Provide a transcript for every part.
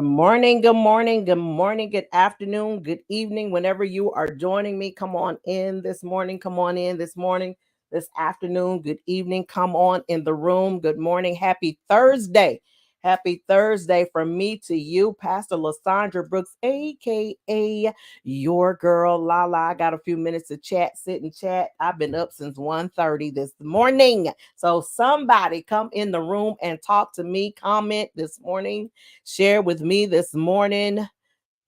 Good morning, good morning, good morning, good afternoon, good evening, whenever you are joining me. Come on in this morning, come on in this morning, this afternoon, good evening, come on in the room. Good morning, happy Thursday. Happy Thursday from me to you, Pastor Lysandra Brooks, aka your girl Lala. I got a few minutes to chat, sit and chat. I've been up since 1:30 this morning. So somebody come in the room and talk to me, comment this morning, share with me this morning.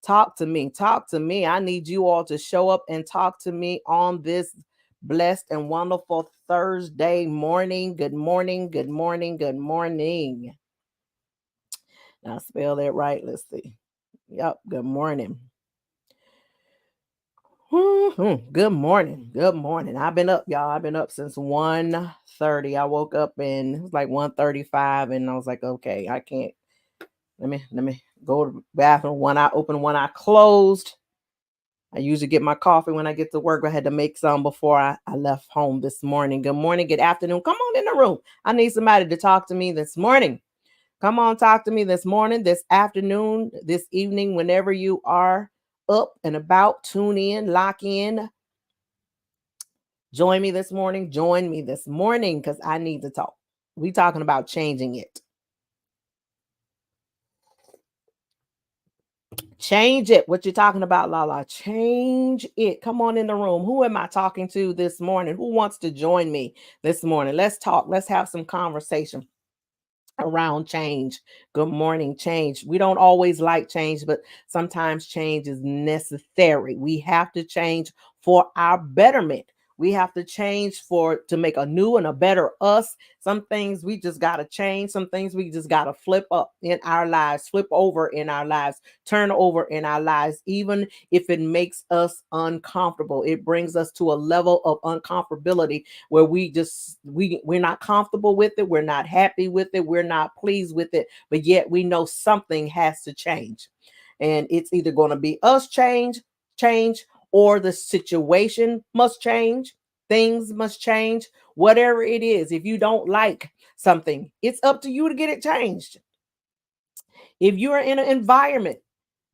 Talk to me. Talk to me. I need you all to show up and talk to me on this blessed and wonderful Thursday morning. Good morning. Good morning. Good morning. Now spell that right. Let's see. Yep. Good morning. Good morning. Good morning. I've been up, y'all. I've been up since 1:30. I woke up and it was like 1:35, and I was like, okay, I can't. Let me go to the bathroom. One eye open, one eye closed. I usually get my coffee when I get to work. I had to make some before I left home this morning. Good morning, good afternoon. Come on in the room. I need somebody to talk to me this morning. Come on, talk to me this morning, this afternoon, this evening, whenever you are up and about. Tune in, lock in. Join me this morning. Join me this morning because I need to talk. We talking about changing it. Change it. What you talking about, Lala? Change it. Come on in the room. Who am I talking to this morning? Who wants to join me this morning? Let's talk. Let's have some conversation around change. Good morning, change. We don't always like change, but sometimes change is necessary. We have to change for our betterment. We have to change for to make a new and a better us. Some things we just got to change. Some things we just got to flip up in our lives, flip over in our lives, turn over in our lives, even if it makes us uncomfortable. It brings us to a level of uncomfortability where we're not comfortable with it, we're not happy with it, we're not pleased with it, but yet we know something has to change. And it's either going to be us change, or the situation must change, things must change, whatever it is. If you don't like something, it's up to you to get it changed. If you are in an environment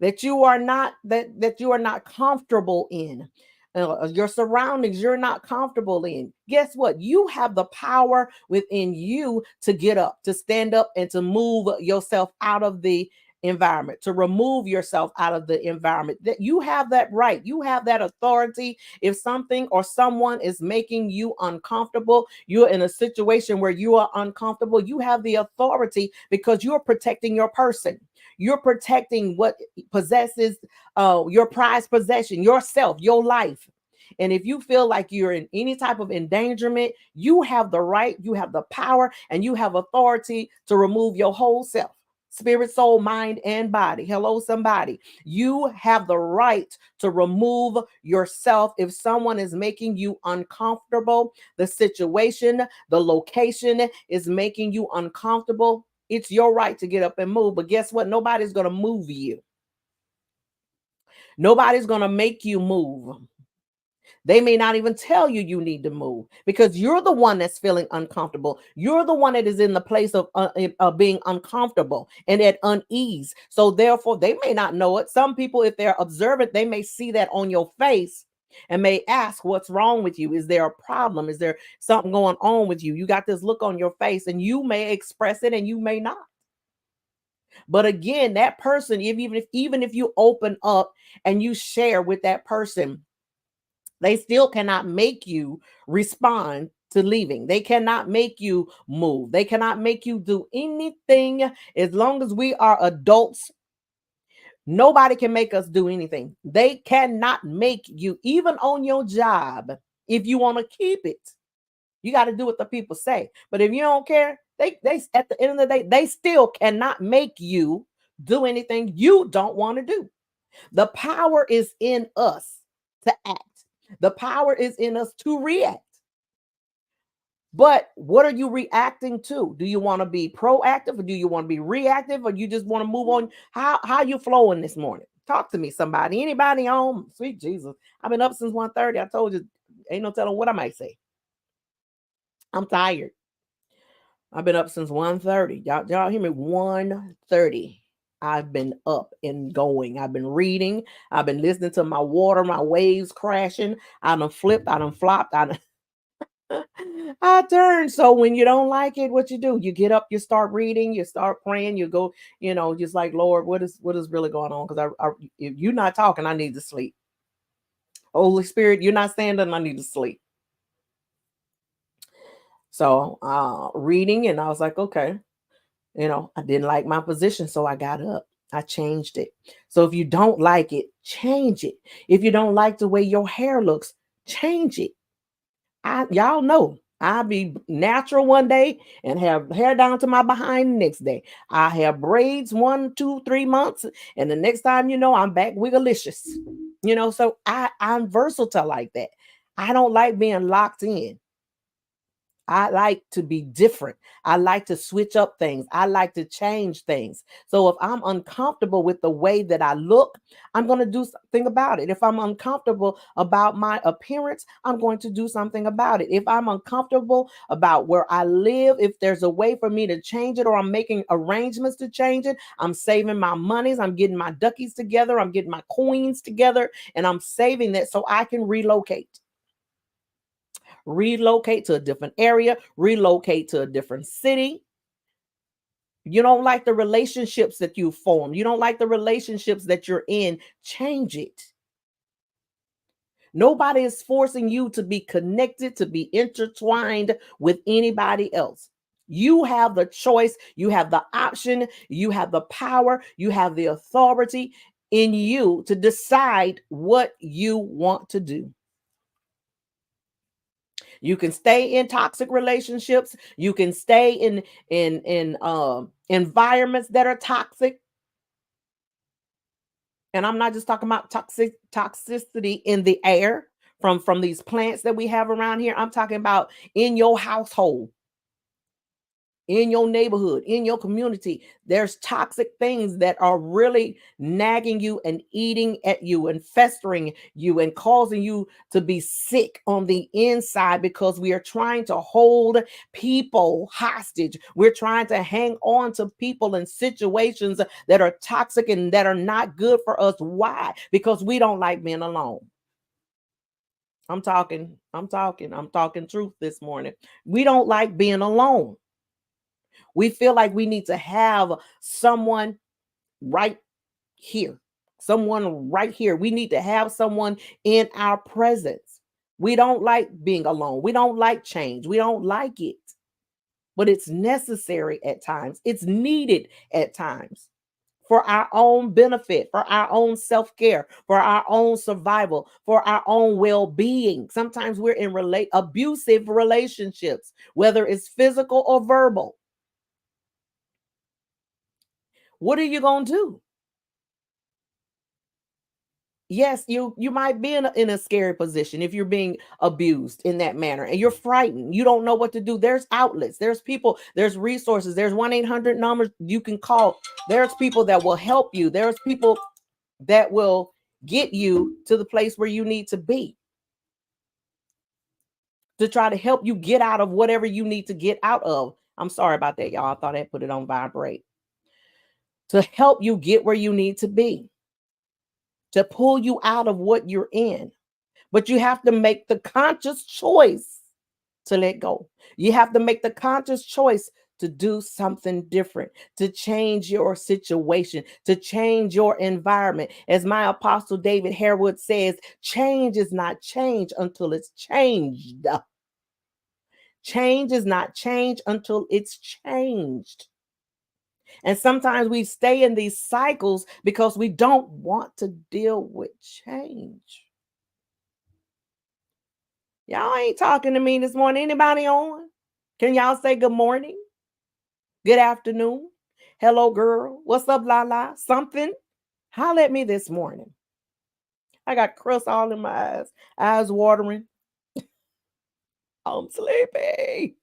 that you are not comfortable in, your surroundings you're not comfortable in, guess what? You have the power within you to get up, to stand up, and to move yourself out of the environment, to remove yourself out of the environment. That you have that right, you have that authority. If something or someone is making you uncomfortable, you're in a situation where you are uncomfortable, you have the authority because you're protecting your person. You're protecting what possesses your prized possession, yourself, your life. And if you feel like you're in any type of endangerment, you have the right, you have the power, and you have authority to remove your whole self. Spirit, soul, mind, and body. Hello, somebody. You have the right to remove yourself if someone is making you uncomfortable. The situation, the location is making you uncomfortable. It's your right to get up and move. But guess what? Nobody's going to move you. Nobody's going to make you move. They may not even tell you you need to move because you're the one that's feeling uncomfortable. You're the one that is in the place of being uncomfortable and at unease. So therefore, they may not know it. Some people, if they're observant, they may see that on your face and may ask, what's wrong with you? Is there a problem? Is there something going on with you? You got this look on your face, and you may express it and you may not. But again, that person, even if you open up and you share with that person, they still cannot make you respond to leaving. They cannot make you move. They cannot make you do anything. As long as we are adults, nobody can make us do anything. They cannot make you, even on your job. If you want to keep it, you got to do what the people say. But if you don't care, they at the end of the day, they still cannot make you do anything you don't want to do. The power is in us to act. The power is in us to react. But what are you reacting to? Do you want to be proactive, or do you want to be reactive, or you just want to move on? How you flowing this morning? Talk to me, somebody. Anybody home? Sweet Jesus. I've been up since 1:30. I told you, ain't no telling what I might say. I'm tired. I've been up since 1:30. Y'all hear me? 1:30. I've been up and going. I've been reading. I've been listening to my water, my waves crashing. I done flipped. I done flopped. I turned. So when you don't like it, what you do? You get up, you start reading, you start praying, you go, just like, Lord, what is really going on? Because if you're not talking, I need to sleep. Holy Spirit, you're not standing, I need to sleep. So reading, and I was like, okay, I didn't like my position, so I got up. I changed it. So if you don't like it, change it. If you don't like the way your hair looks, change it. Y'all know I'll be natural one day and have hair down to my behind the next day. I have braids 1, 2, 3 months, and the next time I'm back wigglicious. So I'm versatile like that. I don't like being locked in. I like to be different. I like to switch up things. I like to change things. So if I'm uncomfortable with the way that I look, I'm going to do something about it. If I'm uncomfortable about my appearance, I'm going to do something about it. If I'm uncomfortable about where I live, if there's a way for me to change it, or I'm making arrangements to change it, I'm saving my monies, I'm getting my duckies together, I'm getting my coins together, and I'm saving that so I can relocate to a different area, relocate to a different city. You don't like the relationships that you form. You don't like the relationships that you're in. Change it. Nobody is forcing you to be connected, to be intertwined with anybody else. You have the choice, you have the option, you have the power, you have the authority in you to decide what you want to do. You can stay in toxic relationships. You can stay in environments that are toxic. And I'm not just talking about toxicity in the air from these plants that we have around here. I'm talking about in your household, in your neighborhood, in your community. There's toxic things that are really nagging you and eating at you and festering you and causing you to be sick on the inside, because we are trying to hold people hostage. We're trying to hang on to people and situations that are toxic and that are not good for us. Why? Because we don't like being alone. I'm talking truth this morning. We don't like being alone. We feel like we need to have someone right here, someone right here. We need to have someone in our presence. We don't like being alone. We don't like change. We don't like it, but it's necessary at times. It's needed at times for our own benefit, for our own self-care, for our own survival, for our own well-being. Sometimes we're in abusive relationships, whether it's physical or verbal. What are you going to do? Yes, you might be in a scary position if you're being abused in that manner and you're frightened. You don't know what to do. There's outlets, there's people, there's resources, there's 1-800 numbers you can call. There's people that will help you. There's people that will get you to the place where you need to be, to try to help you get out of whatever you need to get out of. I'm sorry about that, y'all. I thought I put it on vibrate. To help you get where you need to be, to pull you out of what you're in. But you have to make the conscious choice to let go. You have to make the conscious choice to do something different, to change your situation, to change your environment. As my apostle David Harewood says, change is not change until it's changed. Change is not change until it's changed. And sometimes we stay in these cycles because we don't want to deal with change. Y'all ain't talking to me this morning. Anybody on? Can y'all say good morning? Good afternoon? Hello, girl. What's up, Lala? Something? Holler at me this morning. I got crust all in my eyes watering. I'm sleepy.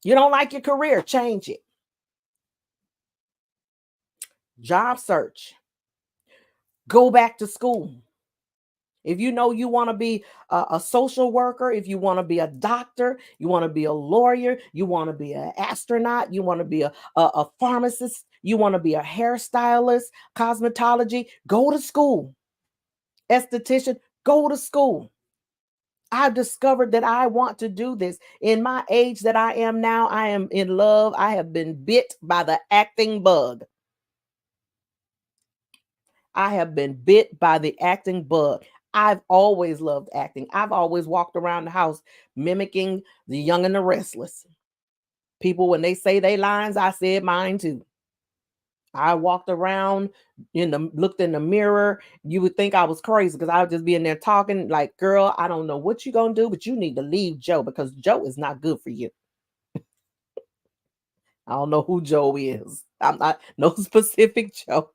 You don't like your career? Change it. Job search. Go back to school. If you know you want to be a social worker, if you want to be a doctor, you want to be a lawyer, you want to be an astronaut, you want to be a pharmacist, you want to be a hairstylist, cosmetology, go to school. Esthetician, go to school. I've discovered that I want to do this. In my age that I am now, I am in love. I have been bit by the acting bug. I have been bit by the acting bug. I've always loved acting. I've always walked around the house mimicking the Young and the Restless. People, when they say their lines, I said mine too. I walked around looked in the mirror. You would think I was crazy because I would just be in there talking like, girl, I don't know what you're gonna do, but you need to leave Joe because Joe is not good for you. I don't know who Joe is. I'm not no specific Joe.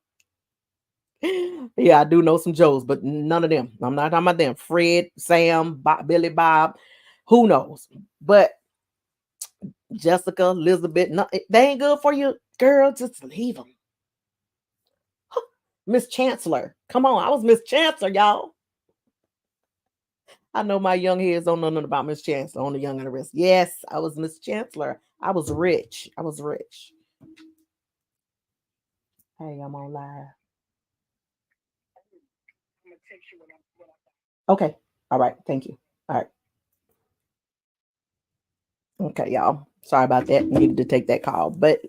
Yeah, I do know some Joes, but none of them. I'm not talking about them. Fred, Sam, Billy Bob, who knows? But Jessica, Elizabeth, no, they ain't good for you, girl. Just leave them. Miss Chancellor, come on, I was Miss Chancellor, y'all. I know my young heads don't know nothing about Miss Chancellor on the Young and the Rest. Yes, I was Miss Chancellor. I was rich. I was rich. Hey, I'm on live. Okay. All right. Thank you. All right. Okay, y'all. Sorry about that. Needed to take that call. But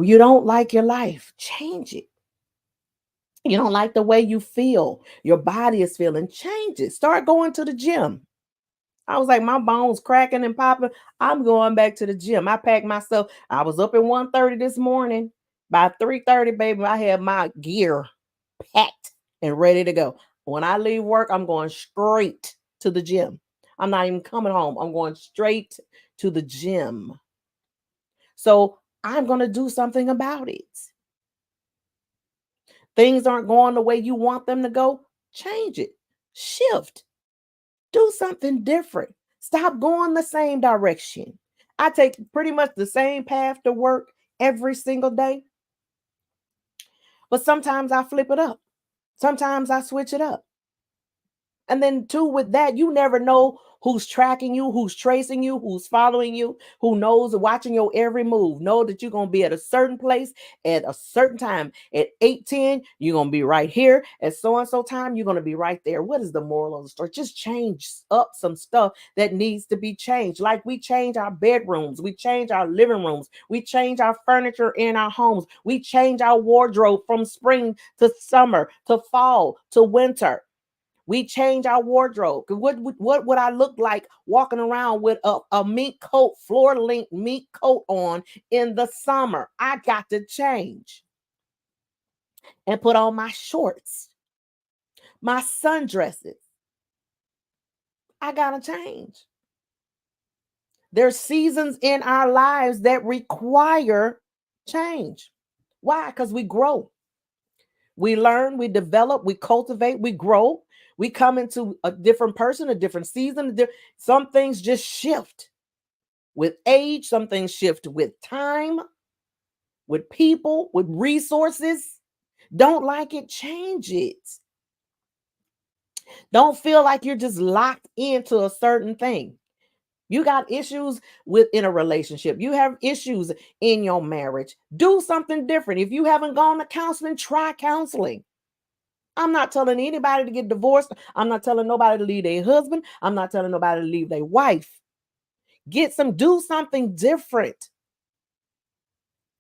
you don't like your life, change it. You don't like the way you feel, your body is feeling, change it. Start going to the gym. I was like, my bones cracking and popping. I'm going back to the gym. I packed myself. I was up at 1:30 this morning. By 3:30, baby, I had my gear packed and ready to go. When I leave work, I'm going straight to the gym. I'm not even coming home. I'm going straight to the gym. So I'm going to do something about it. Things aren't going the way you want them to go. Change it. Shift. Do something different. Stop going the same direction. I take pretty much the same path to work every single day, but sometimes I flip it up. Sometimes I switch it up. And then too, with that, you never know who's tracking you, who's tracing you, who's following you, who knows, watching your every move. Know that you're gonna be at a certain place at a certain time. At 8:10, you're gonna be right here. At so and so time, you're gonna be right there. What is the moral of the story? Just change up some stuff that needs to be changed. Like we change our bedrooms, we change our living rooms, we change our furniture in our homes, we change our wardrobe from spring to summer to fall to winter. We change our wardrobe. What would I look like walking around with a mink coat, floor length mink coat on in the summer? I got to change and put on my shorts, my sundresses. I got to change. There's seasons in our lives that require change. Why? Because we grow. We learn, we develop, we cultivate, we grow. We come into a different person, a different season. Some things just shift with age, some things shift with time, with people, with resources. Don't like it, change it. Don't feel like you're just locked into a certain thing. You got issues within a relationship. You have issues in your marriage. Do something different. If you haven't gone to counseling, try counseling. I'm not telling anybody to get divorced. I'm not telling nobody to leave their husband. I'm not telling nobody to leave their wife. Do something different.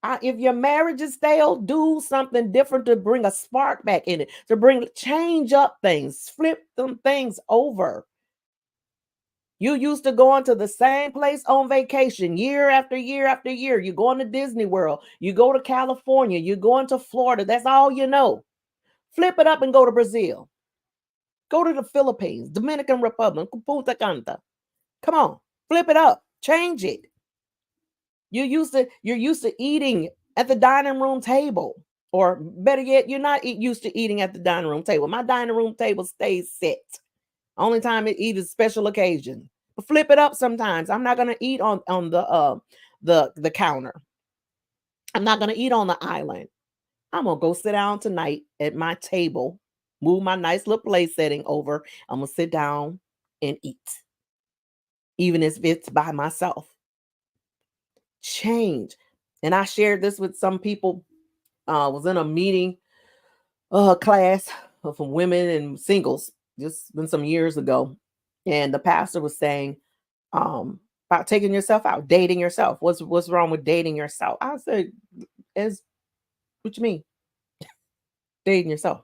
If your marriage is stale, do something different to bring a spark back in it, change up things, flip them things over. You used to going to the same place on vacation year after year after year. You're going to Disney World. You go to California. You're going to Florida. That's all you know. Flip it up and go to Brazil. Go to the Philippines, Dominican Republic, Punta Cana. Come on, flip it up, change it. You're used to eating at the dining room table, or better yet, you're not used to eating at the dining room table. My dining room table stays set. Only time it eat is special occasion. But flip it up sometimes. I'm not gonna eat on the counter. I'm not gonna eat on the island. I'm gonna go sit down tonight at my table Move my nice little place setting over. I'm gonna sit down and eat, even if it's by myself. Change. And I shared this with some people. Was in a meeting class from women and singles, just been some years ago. And the pastor was saying, about taking yourself out, dating yourself. What's wrong with dating yourself? I said, as what you mean? Dating yourself.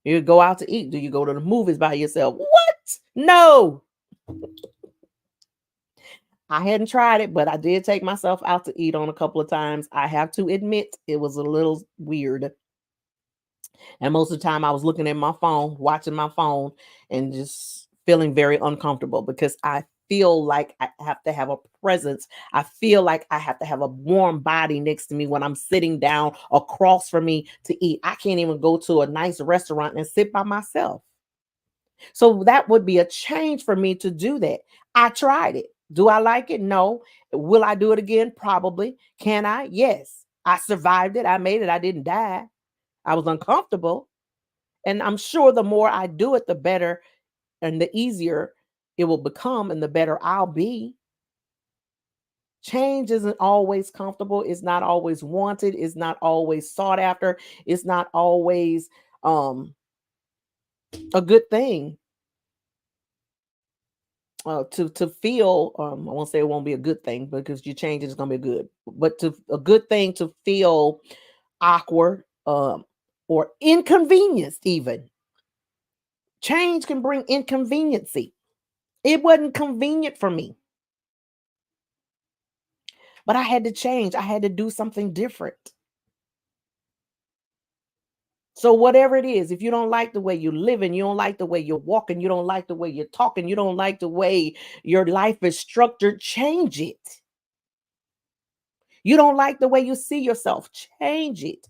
You go out to eat. Do you go to the movies by yourself? What? No. I hadn't tried it, but I did take myself out to eat on a couple of times. I have to admit it was a little weird. And most of the time I was looking at my phone, watching my phone, and just feeling very uncomfortable because I feel like I have to have a presence. I feel like I have to have a warm body next to me when I'm sitting down across from me to eat. I can't even go to a nice restaurant and sit by myself. So that would be a change for me to do that. I tried it. Do I like it? No. Will I do it again? Probably. Can I? Yes. I survived it. I made it. I didn't die. I was uncomfortable. And I'm sure the more I do it, the better and the easier it will become and the better I'll be. Change isn't always comfortable. It's not always wanted. It's not always sought after. It's not always a good thing. To feel, I won't say it won't be a good thing because you change it's gonna be good, but to a good thing to feel awkward, or inconvenienced even. Change can bring inconveniency. It wasn't convenient for me, but I had to change. I had to do something different. So whatever it is, if you don't like the way you're living, you don't like the way you're walking, you don't like the way you're talking, you don't like the way your life is structured, change it. You don't like the way you see yourself, change it.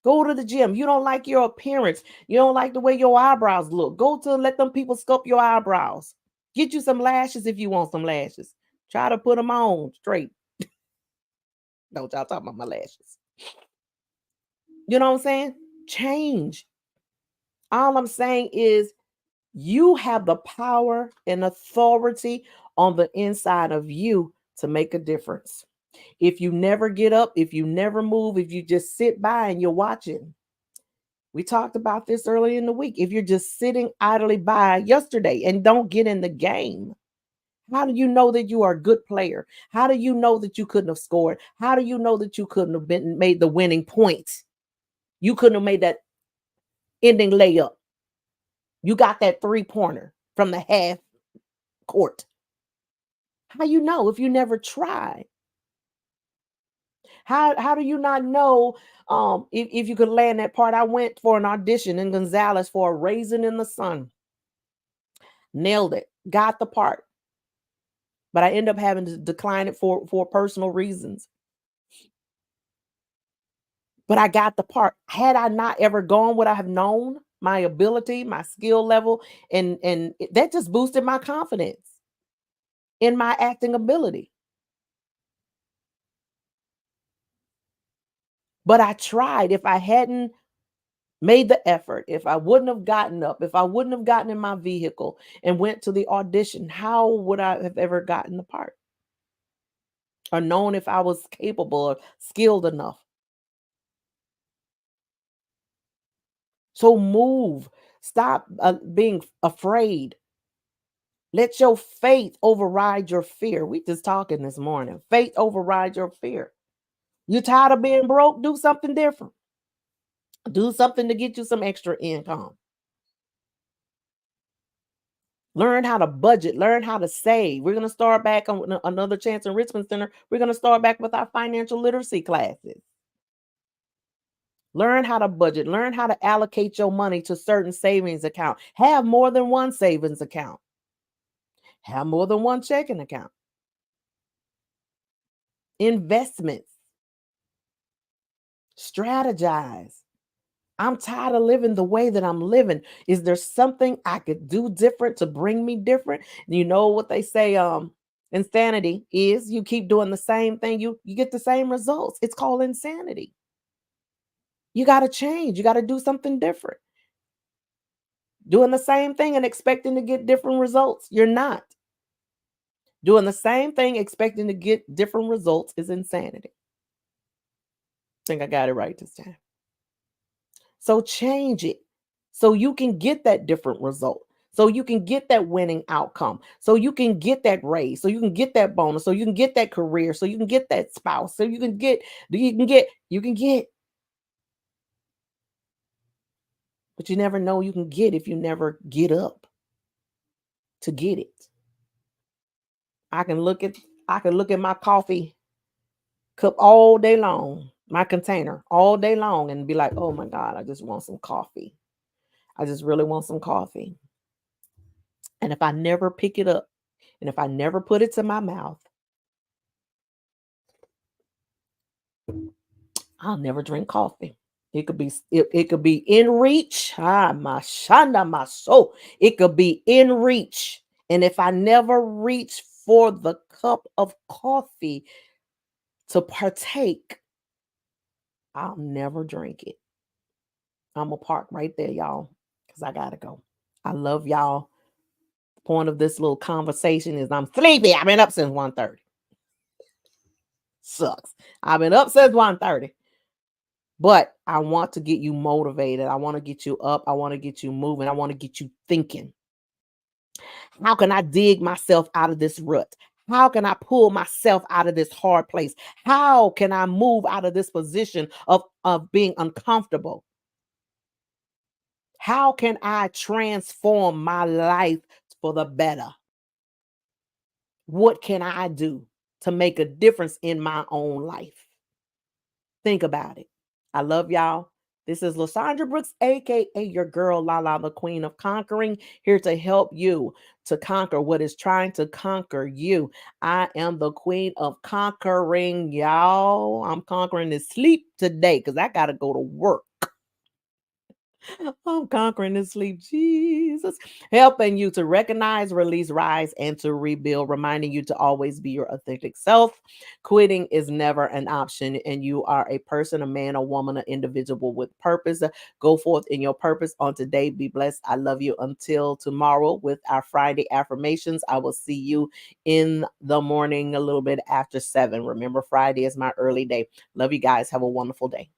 Go to the gym. You don't like your appearance. You don't like the way your eyebrows look. Go to let them people sculpt your eyebrows. Get you some lashes if you want some lashes. Try to put them on straight. Don't y'all talk about my lashes. You know what I'm saying? Change. All I'm saying is you have the power and authority on the inside of you to make a difference. If you never get up, if you never move, if you just sit by and you're watching, we talked about this early in the week. If you're just sitting idly by yesterday and don't get in the game, how do you know that you are a good player? How do you know that you couldn't have scored? How do you know that you couldn't have been made the winning point? You couldn't have made that ending layup. You got that three-pointer from the half court. How you know if you never try? How do you not know if you could land that part? I went for an audition in Gonzales for a Raisin in the Sun. Nailed it. Got the part. But I end up having to decline it for personal reasons. But I got the part. Had I not ever gone, would I have known my ability, my skill level, and that just boosted my confidence in my acting ability. But I tried. If I hadn't made the effort, if I wouldn't have gotten up, if I wouldn't have gotten in my vehicle and went to the audition, how would I have ever gotten the part? Or known if I was capable or skilled enough? So move. Stop being afraid. Let your faith override your fear. We just talking this morning. Faith override your fear. You tired of being broke? Do something different. Do something to get you some extra income. Learn how to budget. Learn how to save. We're going to start back on another Chance Enrichment Center. We're going to start back with our financial literacy classes. Learn how to budget. Learn how to allocate your money to certain savings account. Have more than one savings account. Have more than one checking account. Investments. Strategize. I'm tired of living the way that I'm living. Is there something I could do different to bring me different? You know what they say, insanity is you keep doing the same thing, you get the same results. It's called insanity. You got to change. You got to do something different. Doing the same thing and expecting to get different results. You're not. Doing the same thing expecting to get different results is insanity. I think I got it right this time. So change it so you can get that different result. So you can get that winning outcome. So you can get that raise. So you can get that bonus. So you can get that career. So you can get that spouse. So you can get. But you never know you can get if you never get up to get it. I can look at I can look at my coffee cup all day long, my container all day long, and be like, oh my God, I just want some coffee. I just really want some coffee. And if I never pick it up and if I never put it to my mouth, I'll never drink coffee. It could be in reach. My shanda, my soul. It could be in reach. And if I never reach for the cup of coffee to partake, I'll never drink it. I'm gonna park right there, y'all, because I gotta go. I love y'all. The point of this little conversation is I'm sleepy. I've been up since 1:30. Sucks. I've been up since 1:30. But I want to get you motivated. I want to get you up. I want to get you moving. I want to get you thinking. How can I dig myself out of this rut? How can I pull myself out of this hard place? How can I move out of this position of being uncomfortable? How can I transform my life for the better? What can I do to make a difference in my own life? Think about it. I love y'all. This is Lysandra Brooks, aka your girl Lala, the Queen of Conquering, here to help you to conquer what is trying to conquer you. I am the Queen of Conquering, y'all. I'm conquering this sleep today because I got to go to work. I'm conquering this sleep, Jesus. Helping you to recognize, release, rise, and to rebuild, reminding you to always be your authentic self. Quitting is never an option, and you are a person, a man, a woman, an individual with purpose. Go forth in your purpose on today. Be blessed. I love you until tomorrow with our Friday affirmations. I will see you in the morning, a little bit after 7. Remember, Friday is my early day. Love you guys. Have a wonderful day.